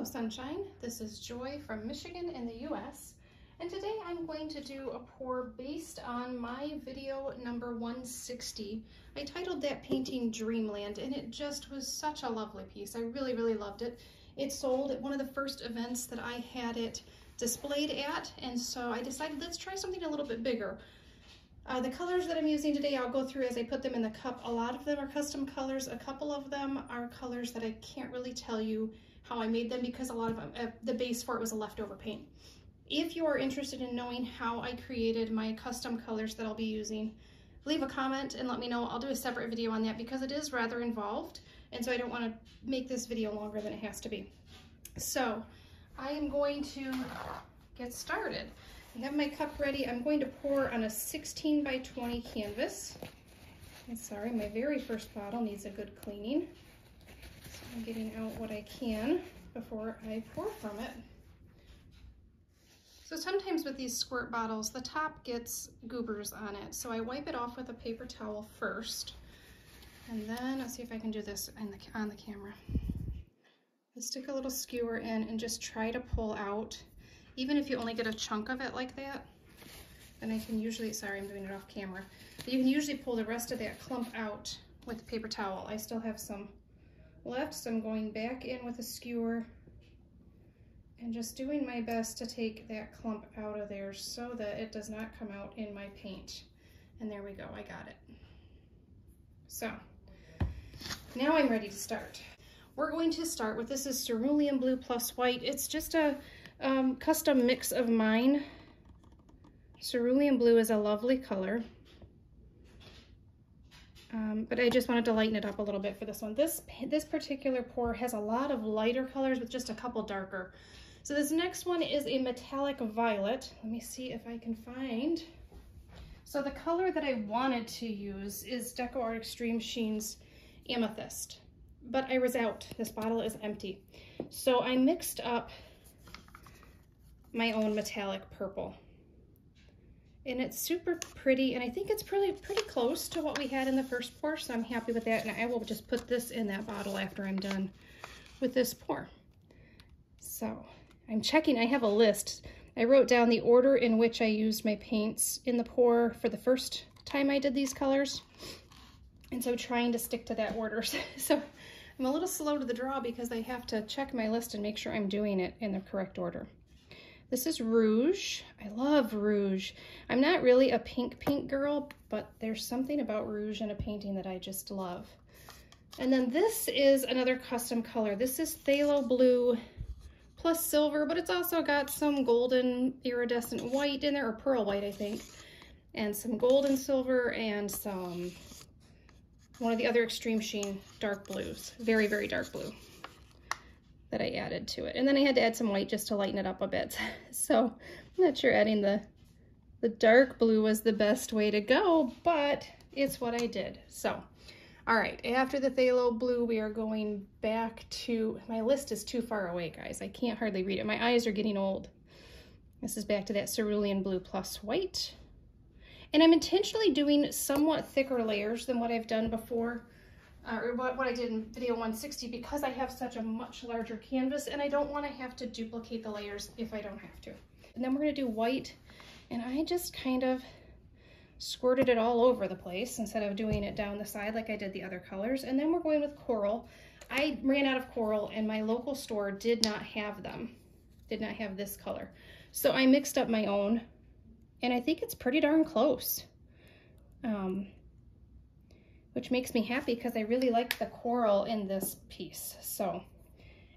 Hello Sunshine, this is Joy from Michigan in the US, and today I'm going to do a pour based on my video number 160. I titled that painting Dreamland, and it just was such a lovely piece. I really loved it. It sold at one of the first events that I had it displayed at, and so I decided let's try something a little bit bigger. The colors that I'm using today, I'll go through as I put them in the cup. A lot of them are custom colors. A couple of them are colors that I can't really tell you how I made them because a lot of them, the base for it was a leftover paint. If you are interested in knowing how I created my custom colors that I'll be using, leave a comment and let me know. I'll do a separate video on that because it is rather involved, and so I don't want to make this video longer than it has to be. So I am going to get started. I have my cup ready. I'm going to pour on a 16 by 20 canvas. And sorry, my very first bottle needs a good cleaning. So I'm getting out what I can before I pour from it. So sometimes with these squirt bottles, the top gets goobers on it. So I wipe it off with a paper towel first. And then, let's see if I can do this on the camera. I stick a little skewer in and just try to pull out. Even if you only get a chunk of it like that, then I can usually, sorry, I'm doing it off camera, but you can usually pull the rest of that clump out with the paper towel. I still have some left, so I'm going back in with a skewer and just doing my best to take that clump out of there so that it does not come out in my paint. And there we go, I got it. So now I'm ready to start. We're going to start with, this is Cerulean Blue+white. It's just a custom mix of mine. Cerulean blue is a lovely color, but I just wanted to lighten it up a little bit for this one. This particular pour has a lot of lighter colors with just a couple darker. So this next one is a metallic violet. Let me see if I can find. So the color that I wanted to use is Deco Art Extreme Sheen's Amethyst, but I was out. This bottle is empty. So I mixed up my own metallic purple, and it's super pretty, and I think it's pretty close to what we had in the first pour, so I'm happy with that. And I will just put this in that bottle after I'm done with this pour. So I'm checking, I have a list. I wrote down the order in which I used my paints in the pour for the first time I did these colors, and so trying to stick to that order. So I'm a little slow to the draw because I have to check my list and make sure I'm doing it in the correct order. This is Rouge. I love Rouge. I'm not really a pink girl, but there's something about Rouge in a painting that I just love. And then this is another custom color. This is Phthalo Blue plus silver, but it's also got some golden iridescent white in there, or pearl white, I think, and some gold and silver, and some, one of the other Extreme Sheen dark blues, very dark blue, that I added to it. And then I had to add some white just to lighten it up a bit. So I'm not sure adding the dark blue was the best way to go, but it's what I did. So, all right, after the Phthalo Blue, we are going back to, my list is too far away, guys. I can't hardly read it. My eyes are getting old. This is back to that Cerulean Blue+white. And I'm intentionally doing somewhat thicker layers than what I've done before, or what I did in video 160, because I have such a much larger canvas and I don't want to have to duplicate the layers if I don't have to. And then we're going to do white, and I just kind of squirted it all over the place instead of doing it down the side like I did the other colors. And then we're going with coral. I ran out of coral and my local store did not have them, did not have this color. So I mixed up my own, and I think it's pretty darn close. Which makes me happy because I really like the coral in this piece. So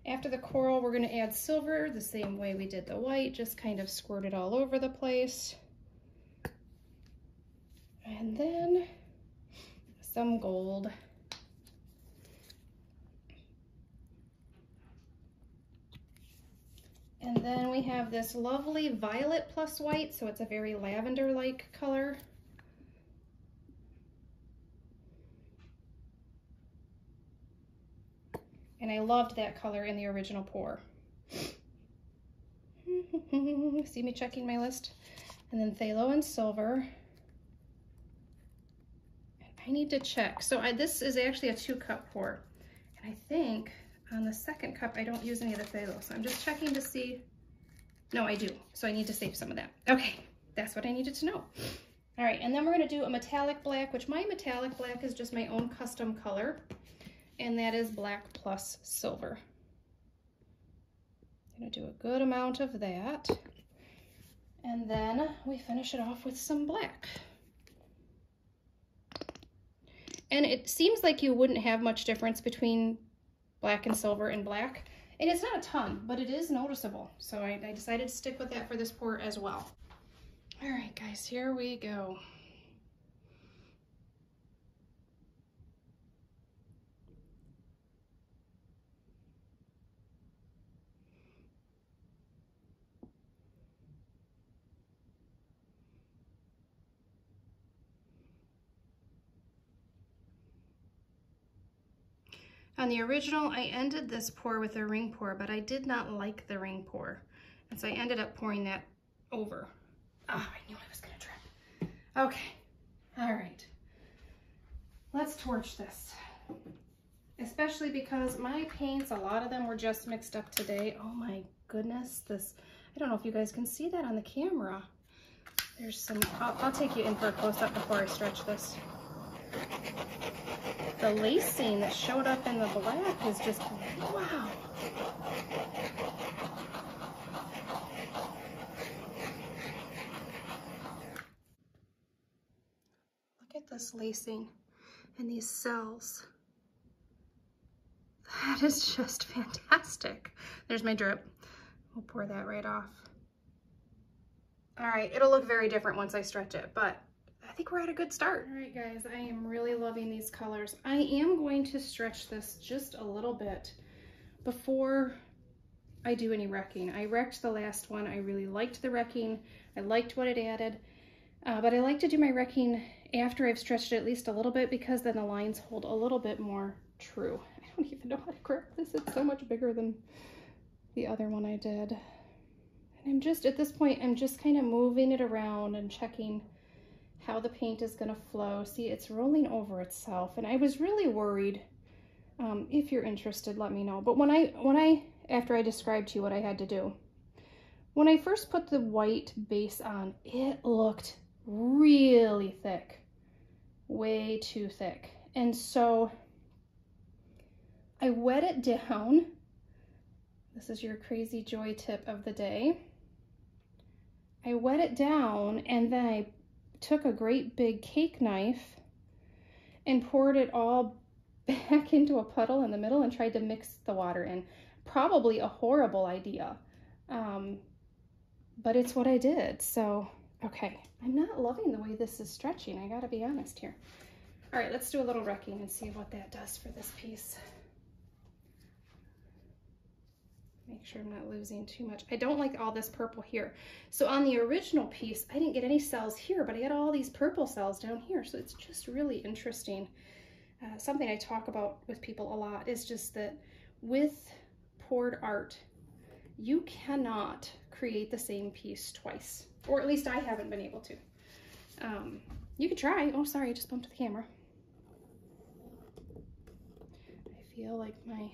after the coral, we're going to add silver the same way we did the white, just kind of squirt it all over the place. And then some gold. And then we have this lovely Violet+white, so it's a very lavender-like color. And I loved that color in the original pour. See me checking my list? And then phthalo and silver. And I need to check. So this is actually a 2-cup pour. And I think on the second cup, I don't use any of the phthalo, so I'm just checking to see. No, I do, so I need to save some of that. Okay, that's what I needed to know. All right, and then we're gonna do a metallic black, which my metallic black is just my own custom color, and that is black plus silver. I'm gonna do a good amount of that, and then we finish it off with some black. And it seems like you wouldn't have much difference between black and silver and black. And it's not a ton, but it is noticeable. So I decided to stick with that for this pour as well. All right, guys, here we go. On the original, I ended this pour with a ring pour, but I did not like the ring pour. And so I ended up pouring that over. Ah, I knew I was gonna trip. Okay, all right. Let's torch this. Especially because my paints, a lot of them were just mixed up today. Oh my goodness, this, I don't know if you guys can see that on the camera. There's some, I'll take you in for a close-up before I stretch this. The lacing that showed up in the black is just, wow. Look at this lacing and these cells. That is just fantastic. There's my drip. We'll pour that right off. All right, it'll look very different once I stretch it, but I think we're at a good start. All right, guys, I am really loving these colors. I am going to stretch this just a little bit before I do any wrecking. I wrecked the last one. I really liked the wrecking. I liked what it added, but I like to do my wrecking after I've stretched it at least a little bit, because then the lines hold a little bit more true. I don't even know how to correct this. It's so much bigger than the other one I did. And I'm just, at this point, I'm just kind of moving it around and checking how the paint is going to flow. See, it's rolling over itself, and I was really worried. If you're interested, let me know. But after I described to you what I had to do, when I first put the white base on, it looked really thick, way too thick. And so I wet it down. This is your crazy joy tip of the day. I wet it down, and then I took a great big cake knife and poured it all back into a puddle in the middle and tried to mix the water in. Probably a horrible idea, but it's what I did. So, okay, I'm not loving the way this is stretching. I gotta be honest here. All right, let's do a little wrecking and see what that does for this piece. Make sure I'm not losing too much. I don't like all this purple here. So on the original piece, I didn't get any cells here, but I had all these purple cells down here. So it's just really interesting. Something I talk about with people a lot is just that with poured art, you cannot create the same piece twice, or at least I haven't been able to. You could try. Oh, sorry, I just bumped the camera. I feel like my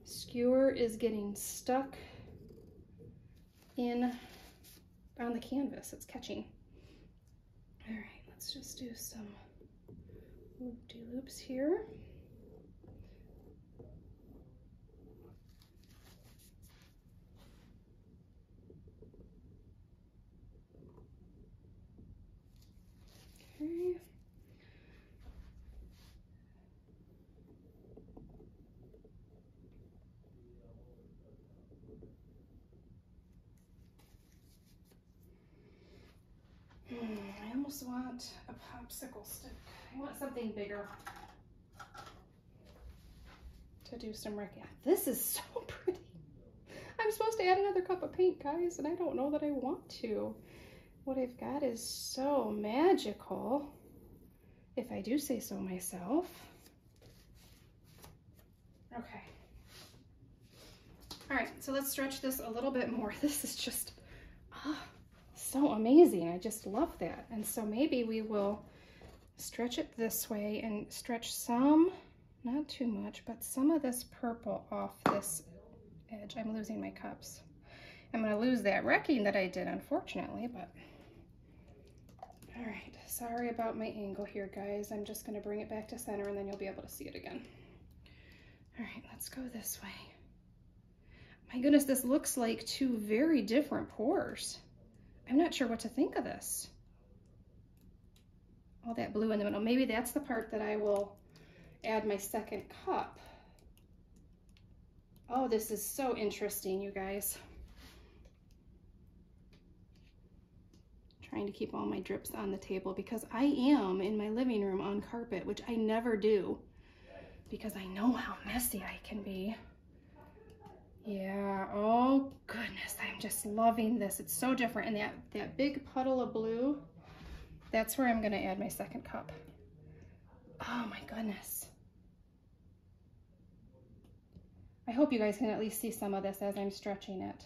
skewer is getting stuck on the canvas. It's catching. All right, let's just do some loop-de-loops here. Okay. I almost want a popsicle stick. I want something bigger to do some wrecking. This is so pretty. I'm supposed to add another cup of paint, guys, and I don't know that I want to. What I've got is so magical, if I do say so myself. Okay. All right, so let's stretch this a little bit more. This is just, so amazing. I just love that. And so maybe we will stretch it this way and stretch some not too much, but some of this purple off this edge. I'm losing my cups. I'm going to lose that wrecking that I did, unfortunately, but all right. Sorry about my angle here, guys. I'm just going to bring it back to center and then you'll be able to see it again. All right, let's go this way. My goodness, this looks like two very different pours. I'm not sure what to think of this. All that blue in the middle. Maybe that's the part that I will add my second cup. Oh, this is so interesting, you guys. Trying to keep all my drips on the table because I am in my living room on carpet, which I never do because I know how messy I can be. Yeah, oh goodness, I'm just loving this. It's so different. And that big puddle of blue, that's where I'm gonna add my second cup. Oh my goodness. I hope you guys can at least see some of this as I'm stretching it.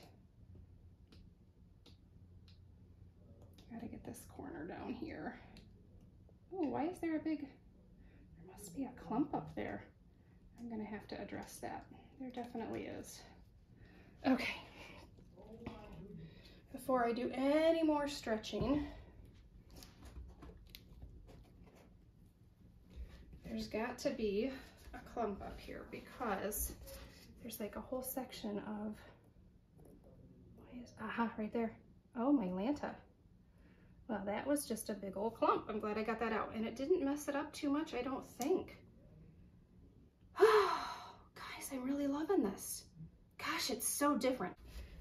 Gotta get this corner down here. Oh, why is there a big, there must be a clump up there. I'm gonna have to address that. There definitely is. Okay. Before I do any more stretching, there's got to be a clump up here because there's like a whole section of, aha, right there. Oh, my Lanta. Well, that was just a big old clump. I'm glad I got that out. And it didn't mess it up too much, I don't think. Oh, guys, I'm really loving this. Gosh, it's so different.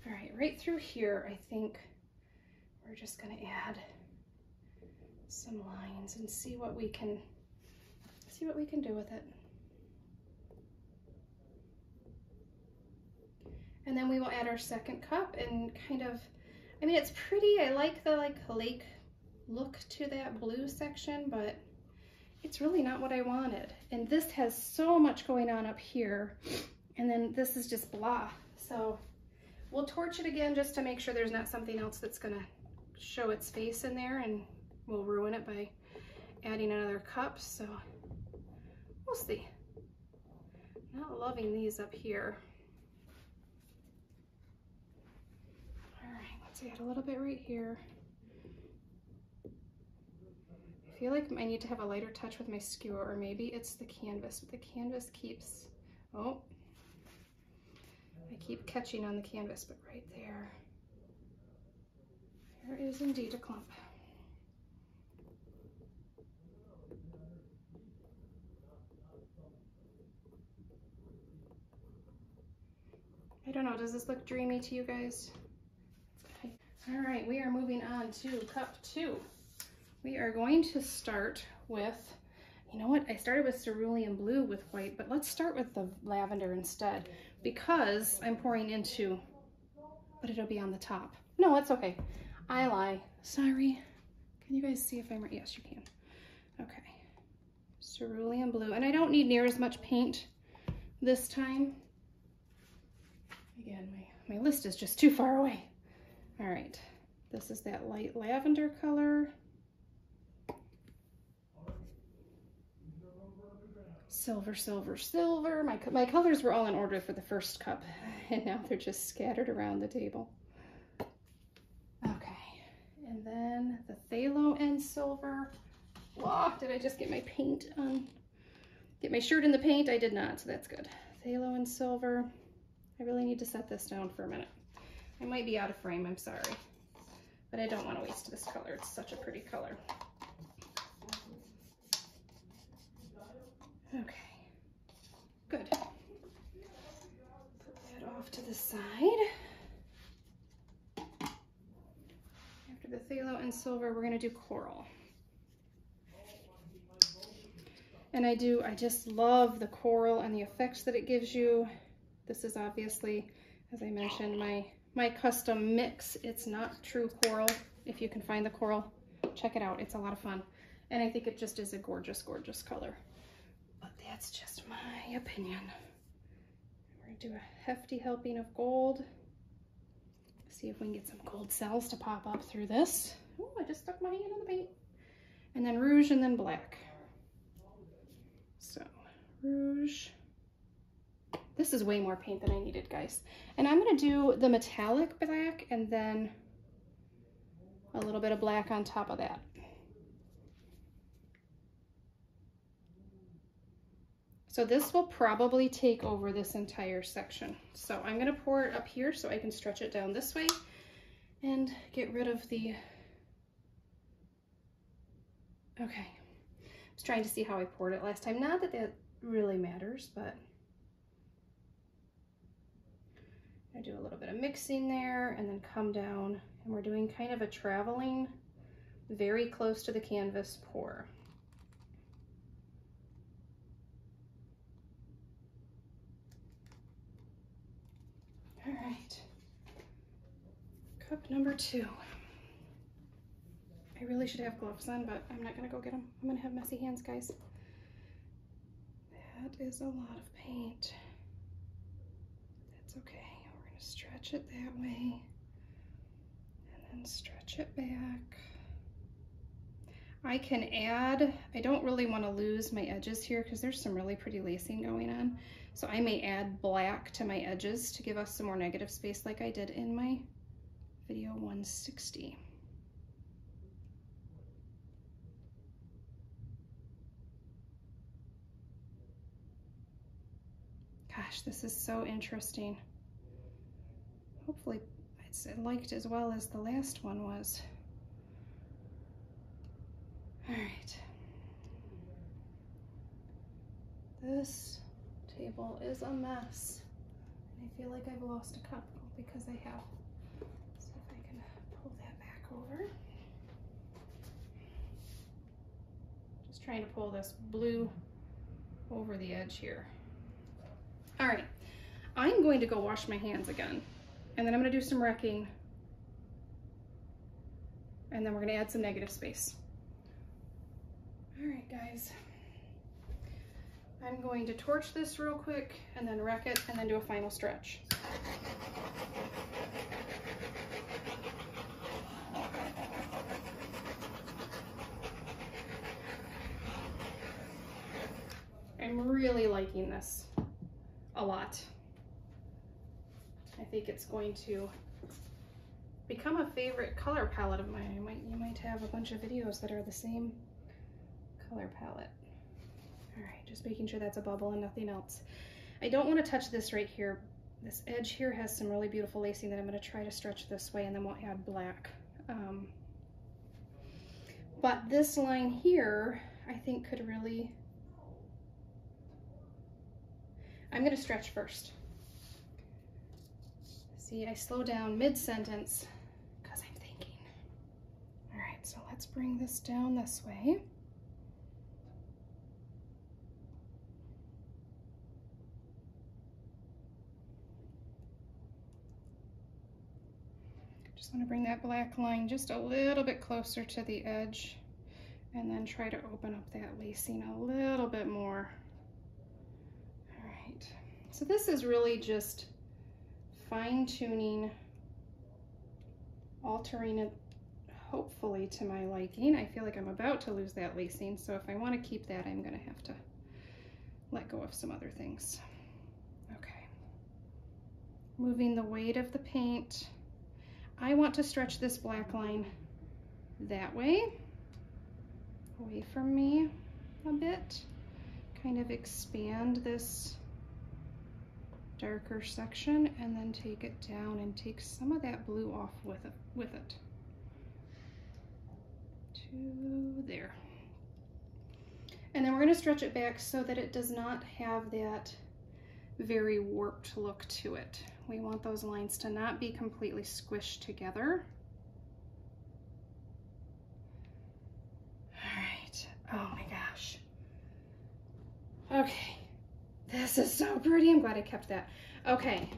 All right, right through here, I think we're just gonna add some lines and see what we can do with it. And then we will add our second cup and kind of, I mean, it's pretty. I like the lake look to that blue section, but it's really not what I wanted. And this has so much going on up here, and then this is just blah. So we'll torch it again just to make sure there's not something else that's gonna show its face in there, and we'll ruin it by adding another cup. So we'll see. Not loving these up here. All right, let's add a little bit right here. I feel like I need to have a lighter touch with my skewer, or maybe it's the canvas, but the canvas keeps, oh, I keep catching on the canvas, but right there, there is indeed a clump. I don't know, does this look dreamy to you guys? All right, we are moving on to cup 2. We are going to start with, you know what? I started with Cerulean Blue with white, but let's start with the lavender instead because I'm pouring into, but it'll be on the top. No, it's okay. I lie. Sorry. Can you guys see if I'm right? Yes, you can. Okay. Cerulean Blue. And I don't need near as much paint this time. Again, my list is just too far away. All right. This is that light lavender color. Silver, silver, silver. My colors were all in order for the first cup, and now they're just scattered around the table. Okay, and then the phthalo and silver. Whoa, did I just get my paint on? Get my shirt in the paint? I did not, so that's good. Phthalo and silver. I really need to set this down for a minute. I might be out of frame, I'm sorry, but I don't want to waste this color. It's such a pretty color. Okay, good. Put that off to the side. After the phthalo and silver, we're gonna do coral. And I just love the coral and the effects that it gives you. This is obviously, as I mentioned, my custom mix. It's not true coral. If you can find the coral, check it out. It's a lot of fun. And I think it just is a gorgeous, gorgeous color. But that's just my opinion. We're gonna do a hefty helping of gold. See if we can get some gold cells to pop up through this. Oh, I just stuck my hand in the paint. And then rouge and then black. So Rouge. This is way more paint than I needed, guys. And I'm gonna do the metallic black and then a little bit of black on top of that. So this will probably take over this entire section. So I'm gonna pour it up here so I can stretch it down this way and get rid of the, okay. I was trying to see how I poured it last time. Not that that really matters, but I do a little bit of mixing there and then come down, and we're doing kind of a traveling, very close to the canvas pour. All right, cup number 2. I really should have gloves on, but I'm not gonna go get them. I'm gonna have messy hands, guys. That is a lot of paint. That's okay. We're gonna stretch it that way and then stretch it back. I can add, I don't really want to lose my edges here because there's some really pretty lacing going on. So I may add black to my edges to give us some more negative space like I did in my video 160. Gosh, this is so interesting. Hopefully it's liked as well as the last one was. All right. This table is a mess. I feel like I've lost a cup because I have. See if I can pull that back over. Just trying to pull this blue over the edge here. All right, I'm going to go wash my hands again, and then I'm gonna do some wrecking, and then we're gonna add some negative space. All right, guys. I'm going to torch this real quick and then wreck it and then do a final stretch. I'm really liking this a lot. I think it's going to become a favorite color palette of mine. You might have a bunch of videos that are the same color palette. All right, just making sure that's a bubble and nothing else. I don't want to touch this right here. This edge here has some really beautiful lacing that I'm going to try to stretch this way, and then we'll add black. But this line here, I think could really, I'm going to stretch first. See, I slow down mid-sentence because I'm thinking. All right, so let's bring this down this way. Just want to bring that black line just a little bit closer to the edge and then try to open up that lacing a little bit more. All right, so this is really just fine-tuning, altering it hopefully to my liking. I feel like I'm about to lose that lacing, so if I want to keep that, I'm going to have to let go of some other things. Okay, moving the weight of the paint. I want to stretch this black line that way, away from me a bit, kind of expand this darker section and then take it down and take some of that blue off with it to there. And then we're going to stretch it back so that it does not have that very warped look to it. We want those lines to not be completely squished together. All right. Oh my gosh. Okay. This is so pretty. I'm glad I kept that. Okay.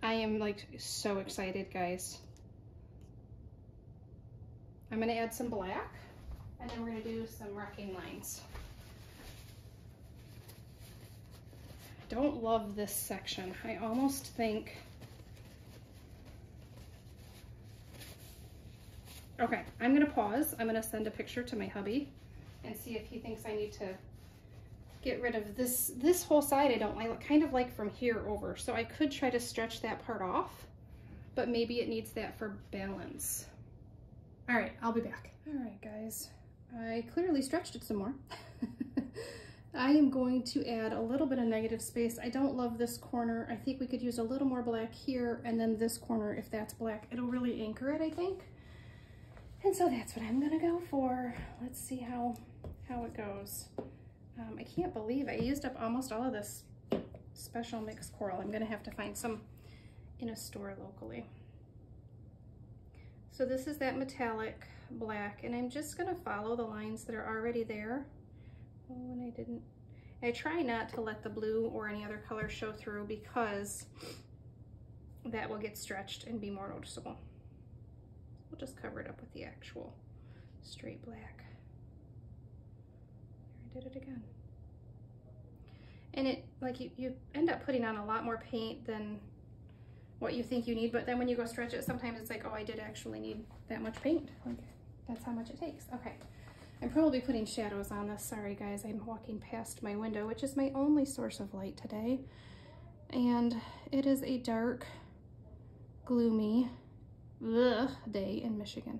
I am like so excited, guys. I'm going to add some black and then we're going to do some wrecking lines. I don't love this section. I almost think, okay, I'm gonna pause. I'm gonna send a picture to my hubby and see if he thinks I need to get rid of this whole side. I don't like, kind of like from here over. So I could try to stretch that part off, but maybe it needs that for balance. All right, I'll be back. All right, guys, I clearly stretched it some more. I am going to add a little bit of negative space. I don't love this corner. I think we could use a little more black here, and then this corner, if that's black, it'll really anchor it, I think. And so that's what I'm gonna go for. Let's see how it goes. I can't believe I used up almost all of this special mix coral. I'm gonna have to find some in a store locally. So this is that metallic black, and I'm just gonna follow the lines that are already there. Oh, and I try not to let the blue or any other color show through because that will get stretched and be more noticeable. We'll just cover it up with the actual straight black. There, I did it again. And it, like, you end up putting on a lot more paint than what you think you need, but then when you go stretch it, sometimes it's like, oh, I did actually need that much paint. Like, that's how much it takes. Okay. I'm probably putting shadows on this. Sorry guys, I'm walking past my window, which is my only source of light today. And it is a dark, gloomy day in Michigan.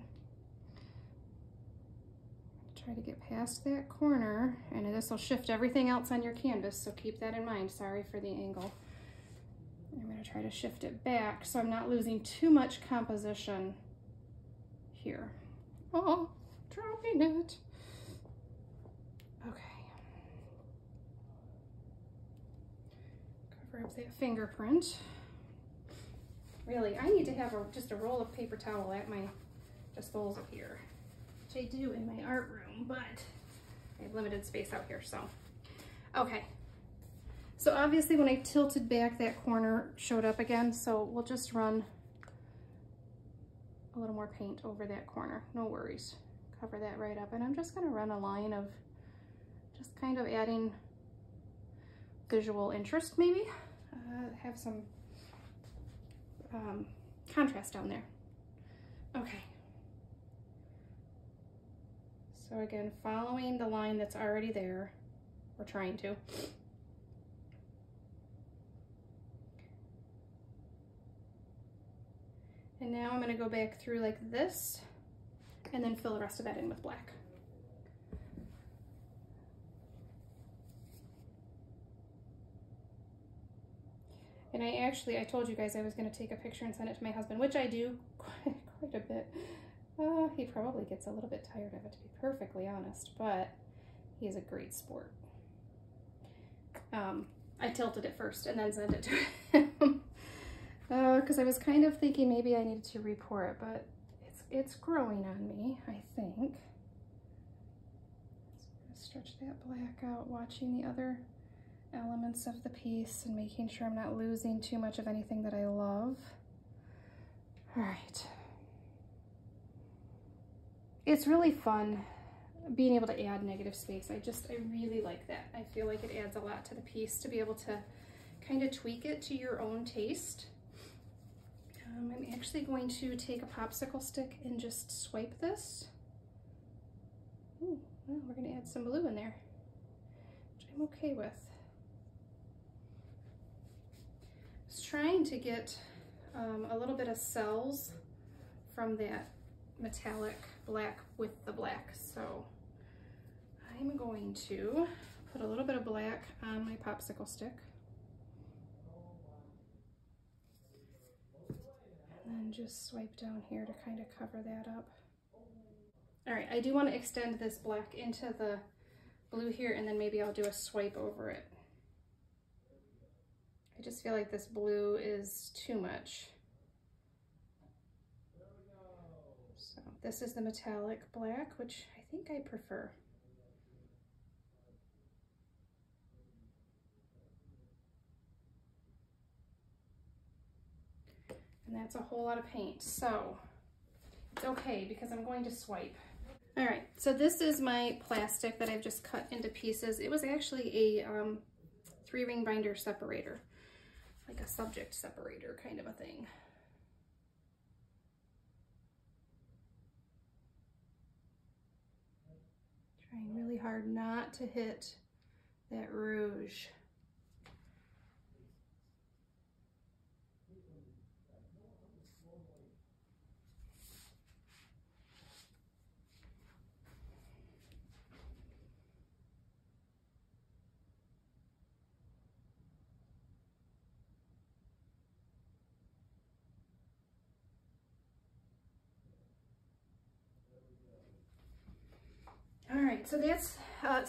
Try to get past that corner, and this will shift everything else on your canvas, so keep that in mind. Sorry for the angle. I'm gonna try to shift it back so I'm not losing too much composition here. Oh, dropping it. Okay. Cover up that fingerprint. Really, I need to have just a roll of paper towel at my disposal here, which I do in my art room, but I have limited space out here, so. Okay. So obviously when I tilted back, that corner showed up again, so we'll just run a little more paint over that corner. No worries. Cover that right up, and I'm just gonna run a line of just kind of adding visual interest, maybe. Have some contrast down there. Okay. So again, following the line that's already there, we're trying to. And now I'm gonna go back through like this and then fill the rest of that in with black. And I told you guys I was gonna take a picture and send it to my husband, which I do quite a bit. He probably gets a little bit tired of it, to be perfectly honest, but he is a great sport. I tilted it first and then sent it to him. Because I was kind of thinking maybe I needed to repour it, but it's growing on me, I think. Let's stretch that black out, watching the other elements of the piece and making sure I'm not losing too much of anything that I love. All right. It's really fun being able to add negative space. I really like that. I feel like it adds a lot to the piece to be able to kind of tweak it to your own taste. I'm actually going to take a popsicle stick and just swipe this. Ooh, well, we're going to add some blue in there, which I'm okay with. I was trying to get a little bit of cells from that metallic black with the black, so I'm going to put a little bit of black on my popsicle stick. And then just swipe down here to kind of cover that up. All right, I do want to extend this black into the blue here, and then maybe I'll do a swipe over it. I just feel like this blue is too much. So this is the metallic black, which I think I prefer. And that's a whole lot of paint, so it's okay because I'm going to swipe. All right, so this is my plastic that I've just cut into pieces. It was actually a 3-ring binder separator, like a subject separator kind of a thing. Trying really hard not to hit that Rouge. All right, so that's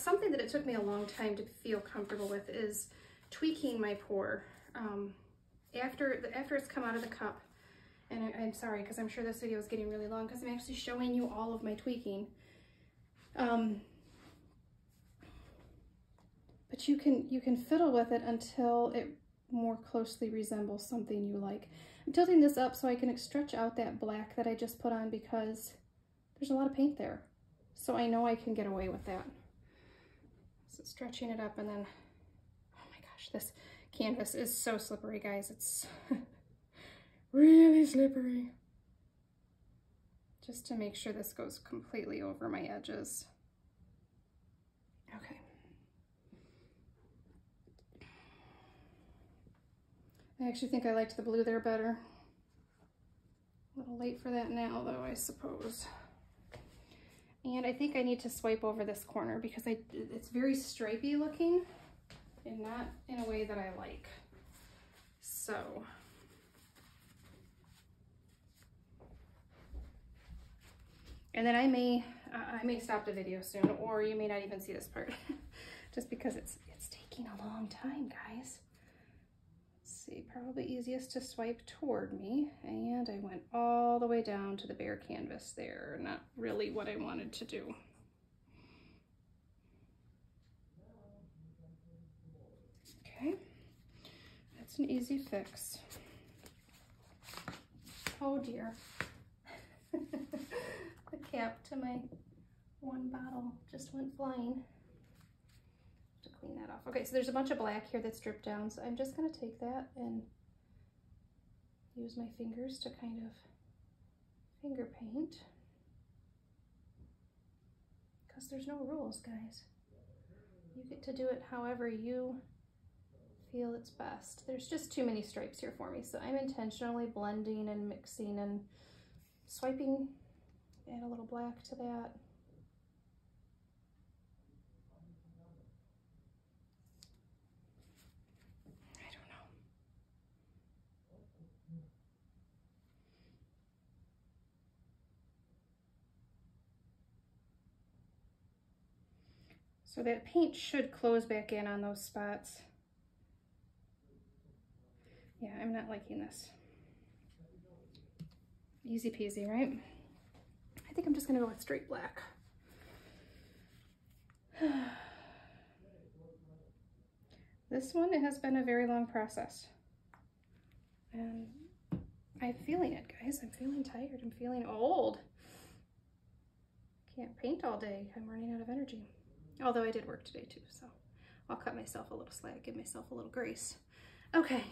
something that it took me a long time to feel comfortable with, is tweaking my pour after it's come out of the cup. And I'm sorry, because I'm sure this video is getting really long because I'm actually showing you all of my tweaking. But you can fiddle with it until it more closely resembles something you like. I'm tilting this up so I can stretch out that black that I just put on because there's a lot of paint there. So I know I can get away with that. So stretching it up, and then, oh my gosh, this canvas is so slippery, guys. It's really slippery. Just to make sure this goes completely over my edges. Okay. I actually think I liked the blue there better. A little late for that now, though, I suppose. And I think I need to swipe over this corner because it's very stripey looking and not in a way that I like. So, and then I may stop the video soon, or you may not even see this part just because it's taking a long time, guys. See, probably easiest to swipe toward me, and I went all the way down to the bare canvas there. Not really what I wanted to do. Okay, that's an easy fix. Oh dear. The cap to my one bottle just went flying. Clean that off. Okay, so there's a bunch of black here that's dripped down, so I'm just going to take that and use my fingers to kind of finger paint, because there's no rules, guys. You get to do it however you feel it's best. There's just too many stripes here for me, so I'm intentionally blending and mixing and swiping. Add a little black to that. So that paint should close back in on those spots. Yeah, I'm not liking this. Easy peasy, right? I think I'm just gonna go with straight black. This one, it has been a very long process. And I'm feeling it, guys. I'm feeling tired. I'm feeling old. Can't paint all day. I'm running out of energy. Although I did work today too, so I'll cut myself a little slack, give myself a little grace. Okay.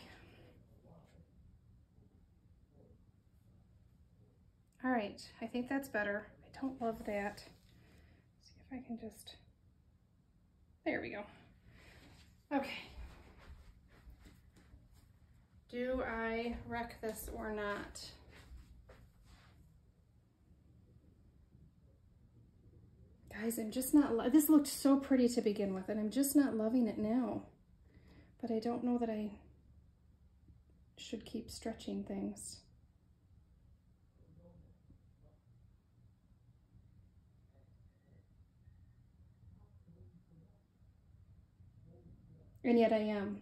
All right, I think that's better. I don't love that. Let's see if I can just, there we go. Okay. Do I wreck this or not? Guys, I'm just not, this looked so pretty to begin with, and I'm just not loving it now. But I don't know that I should keep stretching things. And yet I am.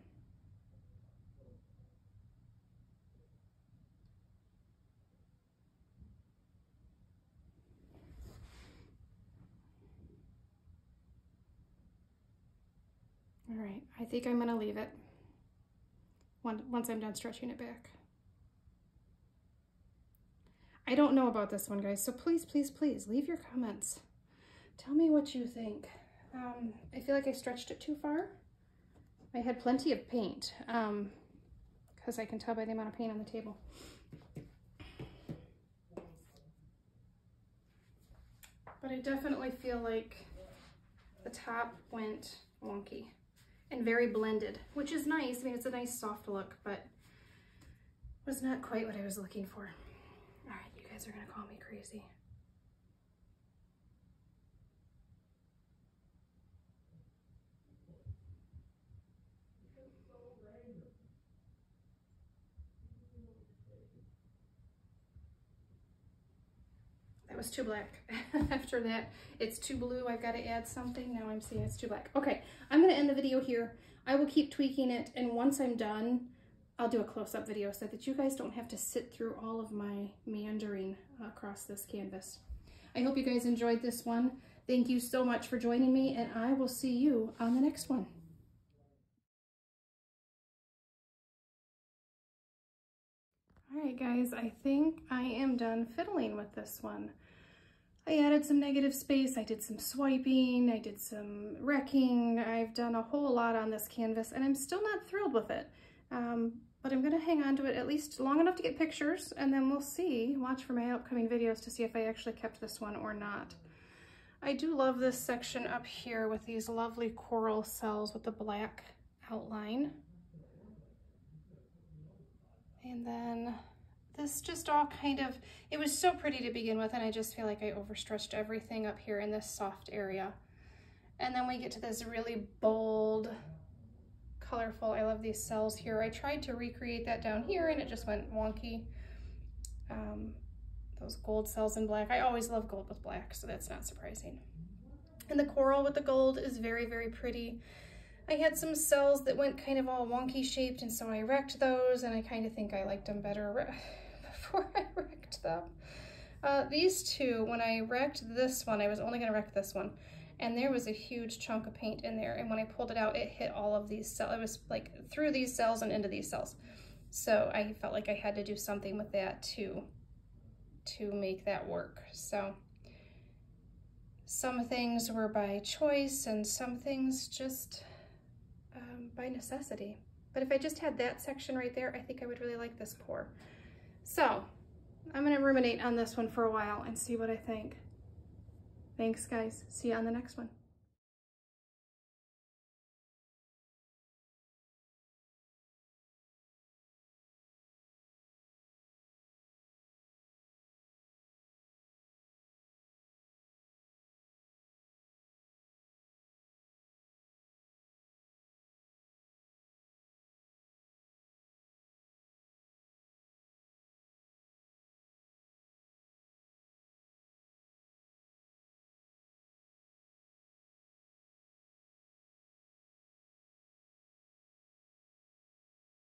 All right, I think I'm gonna leave it once I'm done stretching it back. I don't know about this one, guys, so please, please, please leave your comments. Tell me what you think. I feel like I stretched it too far. I had plenty of paint, because I can tell by the amount of paint on the table. But I definitely feel like the top went wonky. and very blended, which is nice. I mean, it's a nice soft look, but was not quite what I was looking for. All right, you guys are gonna call me crazy. That was too black. After that, it's too blue. I've got to add something. Now I'm seeing it's too black. Okay, I'm going to end the video here. I will keep tweaking it, and once I'm done, I'll do a close-up video so that you guys don't have to sit through all of my meandering across this canvas. I hope you guys enjoyed this one. Thank you so much for joining me, and I will see you on the next one. All right, guys, I think I am done fiddling with this one. I added some negative space, I did some swiping, I did some wrecking, I've done a whole lot on this canvas, and I'm still not thrilled with it. But I'm gonna hang on to it at least long enough to get pictures, and then we'll see, watch for my upcoming videos to see if I actually kept this one or not. I do love this section up here with these lovely coral cells with the black outline. And then this just all kind of, it was so pretty to begin with, and I just feel like I overstretched everything up here in this soft area. And then we get to this really bold, colorful, I love these cells here. I tried to recreate that down here and it just went wonky. Those gold cells in black. I always love gold with black, so that's not surprising. And the coral with the gold is very, very pretty. I had some cells that went kind of all wonky shaped, and so I wrecked those, and I kind of think I liked them better before I wrecked them. These two, when I wrecked this one, I was only gonna wreck this one, and there was a huge chunk of paint in there, and when I pulled it out, it hit all of these cells. It was like through these cells and into these cells. So I felt like I had to do something with that to make that work. So some things were by choice, and some things just by necessity. But if I just had that section right there, I think I would really like this pour. So I'm gonna ruminate on this one for a while and see what I think. Thanks, guys. See you on the next one.